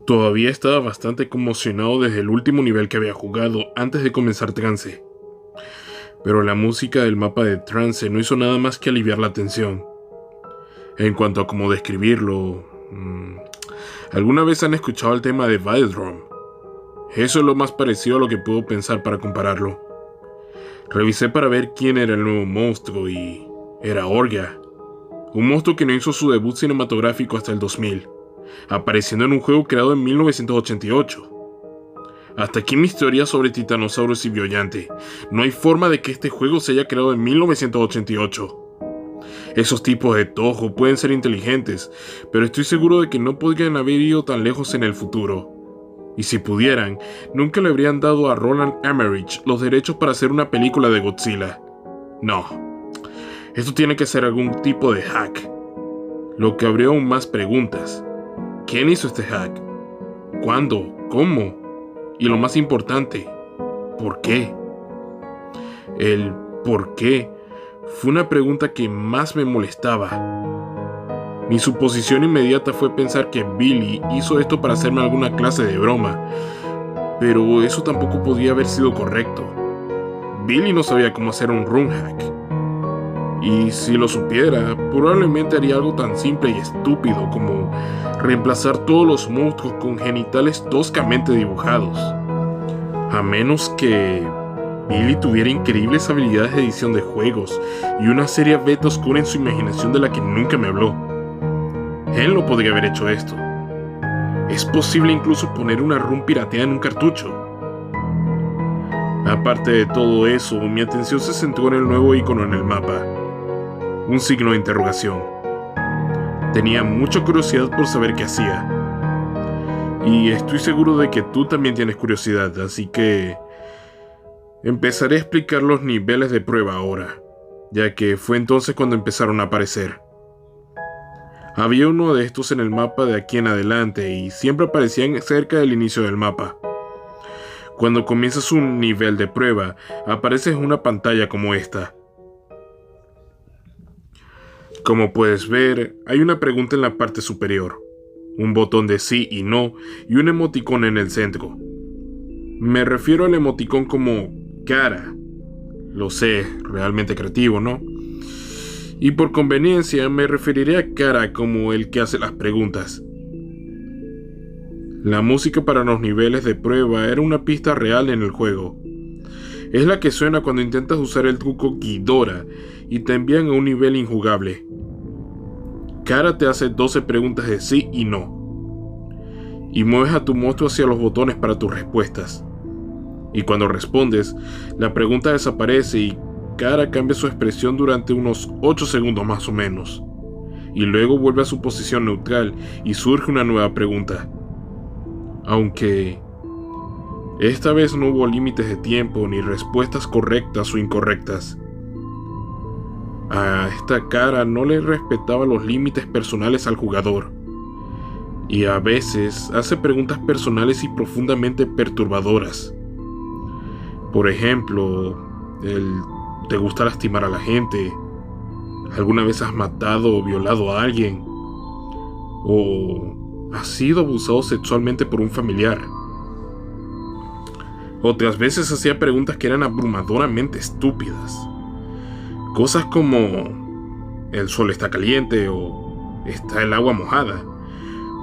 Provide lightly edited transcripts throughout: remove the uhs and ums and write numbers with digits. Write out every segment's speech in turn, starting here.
Todavía estaba bastante conmocionado desde el último nivel que había jugado antes de comenzar Trance, pero la música del mapa de Trance no hizo nada más que aliviar la tensión. En cuanto a cómo describirlo, ¿alguna vez han escuchado el tema de Videodrome? Eso es lo más parecido a lo que puedo pensar para compararlo. Revisé para ver quién era el nuevo monstruo y era Orga, un monstruo que no hizo su debut cinematográfico hasta el 2000, apareciendo en un juego creado en 1988. Hasta aquí mis teorías sobre Titanosaurus y Biollante. No hay forma de que este juego se haya creado en 1988. Esos tipos de Toho pueden ser inteligentes, pero estoy seguro de que no podrían haber ido tan lejos en el futuro. Y si pudieran, nunca le habrían dado a Roland Emmerich los derechos para hacer una película de Godzilla. No. Esto tiene que ser algún tipo de hack. Lo que abrió aún más preguntas. ¿Quién hizo este hack? ¿Cuándo? ¿Cómo? Y lo más importante, ¿por qué? El ¿por qué? Fue una pregunta que más me molestaba. Mi suposición inmediata fue pensar que Billy hizo esto para hacerme alguna clase de broma, pero eso tampoco podía haber sido correcto. Billy no sabía cómo hacer un run hack. Y si lo supiera, probablemente haría algo tan simple y estúpido como reemplazar todos los monstruos con genitales toscamente dibujados. A menos que Billy tuviera increíbles habilidades de edición de juegos y una seria beta oscura en su imaginación de la que nunca me habló. Él no podría haber hecho esto. Es posible incluso poner una ROM pirateada en un cartucho. Aparte de todo eso, mi atención se centró en el nuevo icono en el mapa. Un signo de interrogación. Tenía mucha curiosidad por saber qué hacía. Y estoy seguro de que tú también tienes curiosidad, así que empezaré a explicar los niveles de prueba ahora, ya que fue entonces cuando empezaron a aparecer. Había uno de estos en el mapa de aquí en adelante y siempre aparecían cerca del inicio del mapa. Cuando comienzas un nivel de prueba, apareces en una pantalla como esta. Como puedes ver, hay una pregunta en la parte superior, un botón de sí y no y un emoticón en el centro. Me refiero al emoticón como cara. Lo sé, realmente creativo, ¿no? Y por conveniencia me referiré a cara como el que hace las preguntas. La música para los niveles de prueba era una pista real en el juego. Es la que suena cuando intentas usar el truco Ghidorah y te envían a un nivel injugable. Cara te hace 12 preguntas de sí y no. Y mueves a tu monstruo hacia los botones para tus respuestas. Y cuando respondes, la pregunta desaparece y Cara cambia su expresión durante unos 8 segundos más o menos. Y luego vuelve a su posición neutral y surge una nueva pregunta. Aunque esta vez no hubo límites de tiempo ni respuestas correctas o incorrectas. A esta Cara no le respetaba los límites personales al jugador. Y a veces hace preguntas personales y profundamente perturbadoras. Por ejemplo, ¿te gusta lastimar a la gente? ¿Alguna vez has matado o violado a alguien? ¿O has sido abusado sexualmente por un familiar? Otras veces hacía preguntas que eran abrumadoramente estúpidas. Cosas como ¿el sol está caliente? O ¿está el agua mojada?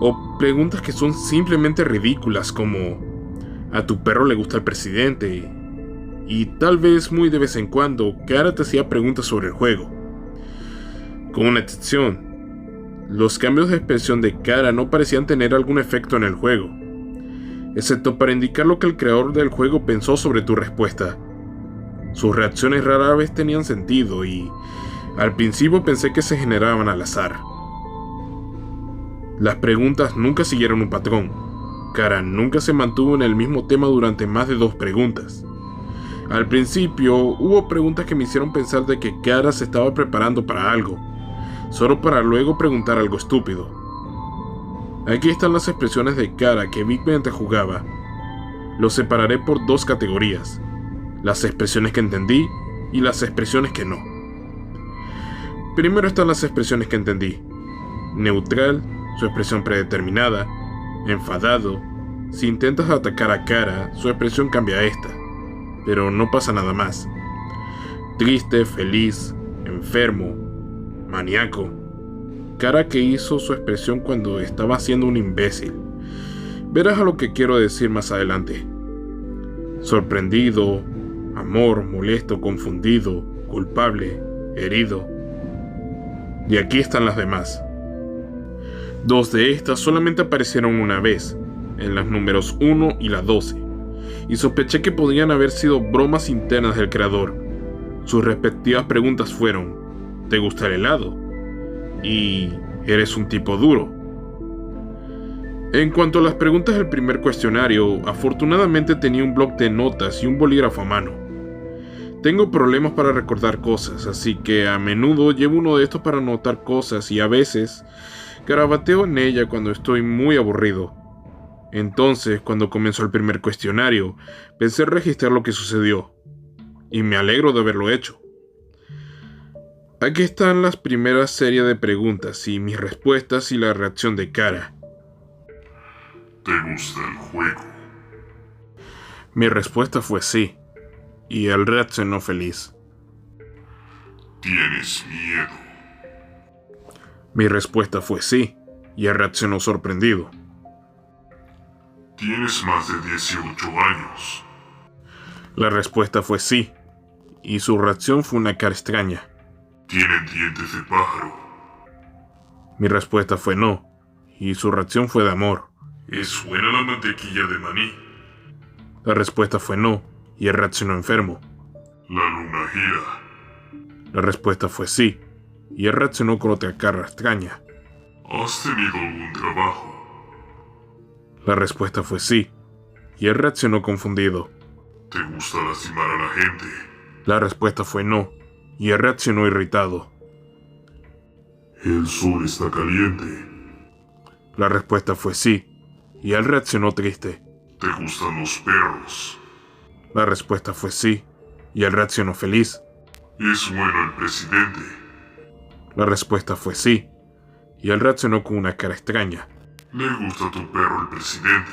O preguntas que son simplemente ridículas como ¿a tu perro le gusta el presidente? Y tal vez muy de vez en cuando Cara te hacía preguntas sobre el juego. Con una excepción, los cambios de expresión de Cara no parecían tener algún efecto en el juego, excepto para indicar lo que el creador del juego pensó sobre tu respuesta. Sus reacciones rara vez tenían sentido y al principio pensé que se generaban al azar. Las preguntas nunca siguieron un patrón. Cara nunca se mantuvo en el mismo tema durante más de 2 preguntas. Al principio hubo preguntas que me hicieron pensar de que Cara se estaba preparando para algo, solo para luego preguntar algo estúpido. Aquí están las expresiones de Cara que vi mientras jugaba. Los separaré por 2 categorías: las expresiones que entendí y las expresiones que no. Primero están las expresiones que entendí. Neutral, su expresión predeterminada. Enfadado, si intentas atacar a Kara, su expresión cambia a esta, pero no pasa nada más. Triste, feliz, enfermo, maníaco. Kara que hizo su expresión cuando estaba siendo un imbécil. Verás a lo que quiero decir más adelante. Sorprendido, amor, molesto, confundido, culpable, herido. Y aquí están las demás. 2 de estas solamente aparecieron una vez, en las números 1 y la 12, y sospeché que podrían haber sido bromas internas del creador. Sus respectivas preguntas fueron: ¿te gusta el helado? Y ¿eres un tipo duro? En cuanto a las preguntas del primer cuestionario, afortunadamente tenía un bloc de notas y un bolígrafo a mano. Tengo problemas para recordar cosas, así que a menudo llevo uno de estos para anotar cosas y a veces garabateo en ella cuando estoy muy aburrido. Entonces, cuando comenzó el primer cuestionario, pensé en registrar lo que sucedió, y me alegro de haberlo hecho. Aquí están las primeras series de preguntas y mis respuestas y la reacción de Kara. ¿Te gusta el juego? Mi respuesta fue sí, y él reaccionó feliz. ¿Tienes miedo? Mi respuesta fue sí, y él reaccionó sorprendido. ¿Tienes más de 18 años? La respuesta fue sí, y su reacción fue una cara extraña. ¿Tienen dientes de pájaro? Mi respuesta fue no, y su reacción fue de amor. ¿Es buena la mantequilla de maní? La respuesta fue no, y él reaccionó enfermo. ¿La luna gira? La respuesta fue sí, y él reaccionó con otra cara extraña. ¿Has tenido algún trabajo? La respuesta fue sí, y él reaccionó confundido. ¿Te gusta lastimar a la gente? La respuesta fue no, y él reaccionó irritado. ¿El sol está caliente? La respuesta fue sí, y él reaccionó triste. ¿Te gustan los perros? La respuesta fue sí, y él reaccionó feliz. ¿Es bueno el presidente? La respuesta fue sí, y él reaccionó con una cara extraña. ¿Le gusta a tu perro el presidente?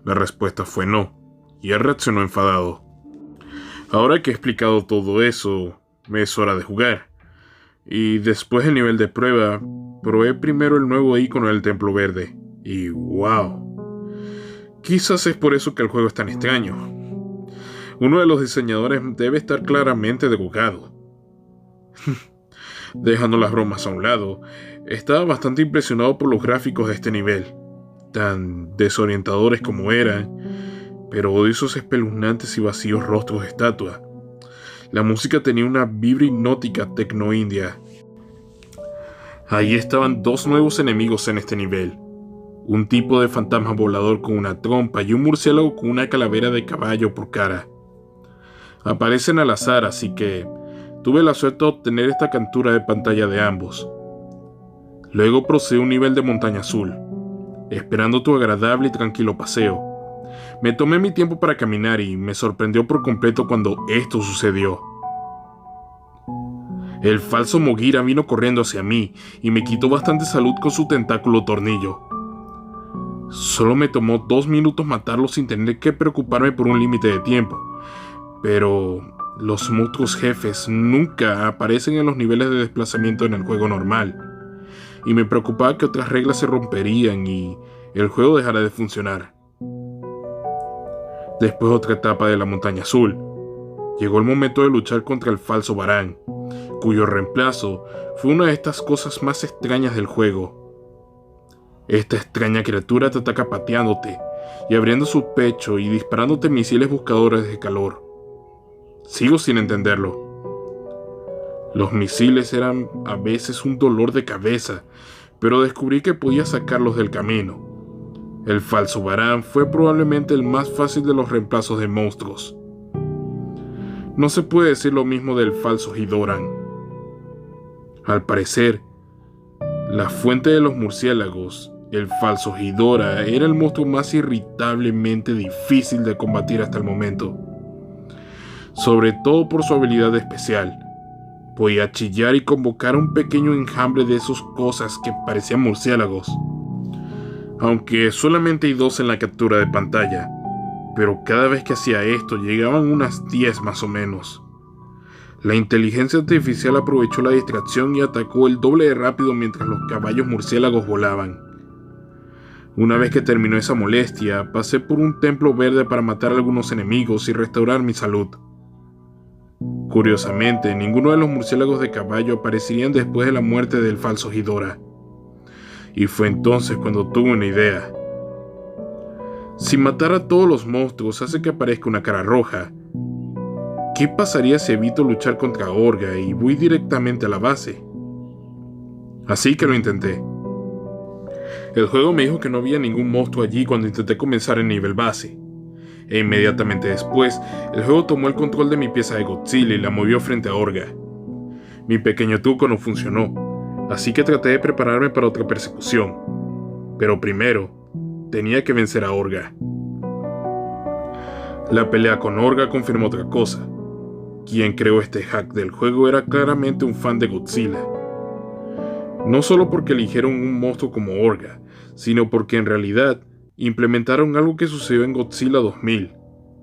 La respuesta fue no, y él reaccionó enfadado. Ahora que he explicado todo eso, me es hora de jugar. Y después del nivel de prueba, probé primero el nuevo icono del Templo Verde. Y wow. Quizás es por eso que el juego es tan extraño. Uno de los diseñadores debe estar claramente drogado. Dejando las bromas a un lado, estaba bastante impresionado por los gráficos de este nivel, tan desorientadores como eran, pero odio esos espeluznantes y vacíos rostros de estatua. La música tenía una vibra hipnótica tecno-india. Ahí estaban 2 nuevos enemigos en este nivel. Un tipo de fantasma volador con una trompa y un murciélago con una calavera de caballo por cara. Aparecen al azar, así que tuve la suerte de obtener esta captura de pantalla de ambos. Luego procedí a un nivel de montaña azul, esperando tu agradable y tranquilo paseo. Me tomé mi tiempo para caminar y me sorprendió por completo cuando esto sucedió. El falso Mogira vino corriendo hacia mí y me quitó bastante salud con su tentáculo tornillo. Solo me tomó 2 minutos matarlo sin tener que preocuparme por un límite de tiempo, pero los monstruos jefes nunca aparecen en los niveles de desplazamiento en el juego normal, y me preocupaba que otras reglas se romperían y el juego dejara de funcionar. Después otra etapa de la montaña azul. Llegó el momento de luchar contra el falso Varán, cuyo reemplazo fue una de estas cosas más extrañas del juego. Esta extraña criatura te ataca pateándote y abriendo su pecho y disparándote misiles buscadores de calor. Sigo sin entenderlo. Los misiles eran a veces un dolor de cabeza, pero descubrí que podía sacarlos del camino. El falso Varán fue probablemente el más fácil de los reemplazos de monstruos. No se puede decir lo mismo del falso Hidoran. Al parecer, la fuente de los murciélagos, el falso Hidora, era el monstruo más irritablemente difícil de combatir hasta el momento. Sobre todo por su habilidad especial. Podía chillar y convocar un pequeño enjambre de esas cosas que parecían murciélagos. aunque solamente hay 2 en la captura de pantalla, pero cada vez que hacía esto llegaban unas 10 más o menos. La inteligencia artificial aprovechó la distracción y atacó el doble de rápido mientras los caballos murciélagos volaban. Una vez que terminó esa molestia, pasé por un templo verde para matar a algunos enemigos y restaurar mi salud. Curiosamente, ninguno de los murciélagos de caballo aparecerían después de la muerte del falso Ghidorah. Y fue entonces cuando tuve una idea. Si matar a todos los monstruos hace que aparezca una cara roja, ¿qué pasaría si evito luchar contra Orga y voy directamente a la base? Así que lo intenté. El juego me dijo que no había ningún monstruo allí cuando intenté comenzar el nivel base. E inmediatamente después, el juego tomó el control de mi pieza de Godzilla y la movió frente a Orga. Mi pequeño truco no funcionó, así que traté de prepararme para otra persecución. Pero primero, tenía que vencer a Orga. La pelea con Orga confirmó otra cosa. Quien creó este hack del juego era claramente un fan de Godzilla. No solo porque eligieron un monstruo como Orga, sino porque en realidad implementaron algo que sucedió en Godzilla 2000,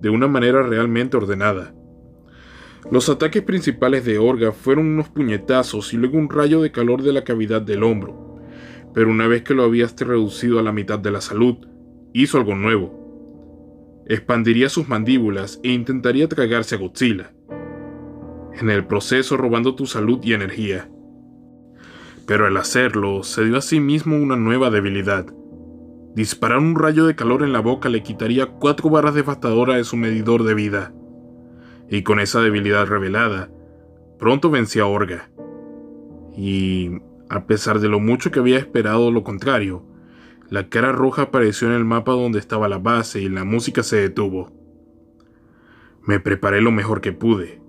de una manera realmente ordenada. Los ataques principales de Orga fueron unos puñetazos y luego un rayo de calor de la cavidad del hombro, pero una vez que lo habías reducido a la mitad de la salud, hizo algo nuevo. Expandiría sus mandíbulas e intentaría tragarse a Godzilla, en el proceso robando tu salud y energía. Pero al hacerlo, se dio a sí mismo una nueva debilidad. Disparar un rayo de calor en la boca le quitaría 4 barras devastadoras de su medidor de vida. Y con esa debilidad revelada, pronto vencí a Orga. Y, a pesar de lo mucho que había esperado lo contrario, la cara roja apareció en el mapa donde estaba la base y la música se detuvo. Me preparé lo mejor que pude,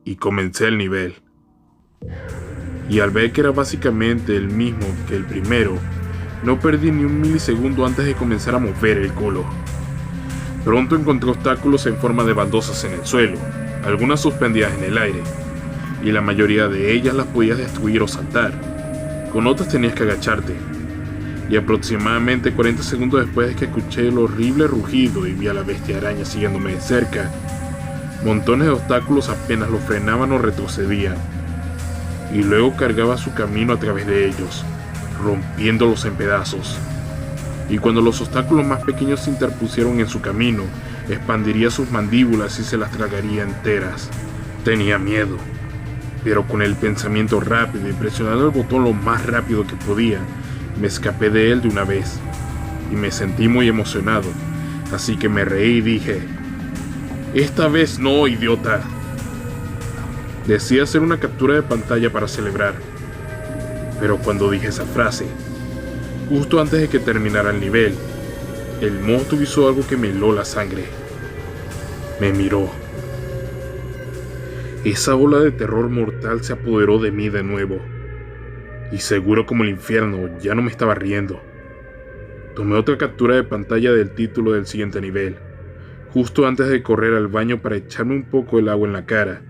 y comencé el nivel. Y al ver que era básicamente el mismo que el primero, no perdí ni un milisegundo antes de comenzar a mover el culo. Pronto encontré obstáculos en forma de baldosas en el suelo, algunas suspendidas en el aire, y la mayoría de ellas las podías destruir o saltar. Con otras tenías que agacharte. Y aproximadamente 40 segundos después de que escuché el horrible rugido y vi a la bestia araña siguiéndome de cerca, montones de obstáculos apenas lo frenaban o retrocedían, y luego cargaba su camino a través de ellos, rompiéndolos en pedazos. Y cuando los obstáculos más pequeños se interpusieron en su camino, expandiría sus mandíbulas y se las tragaría enteras. Tenía miedo, pero con el pensamiento rápido y presionando el botón lo más rápido que podía, me escapé de él de una vez, y me sentí muy emocionado, así que me reí y dije: «Esta vez no, idiota». Decidí hacer una captura de pantalla para celebrar, pero cuando dije esa frase, justo antes de que terminara el nivel, el monstruo hizo algo que me heló la sangre. Me miró. Esa ola de terror mortal se apoderó de mí de nuevo, y seguro como el infierno ya no me estaba riendo. Tomé otra captura de pantalla del título del siguiente nivel, justo antes de correr al baño para echarme un poco el agua en la cara,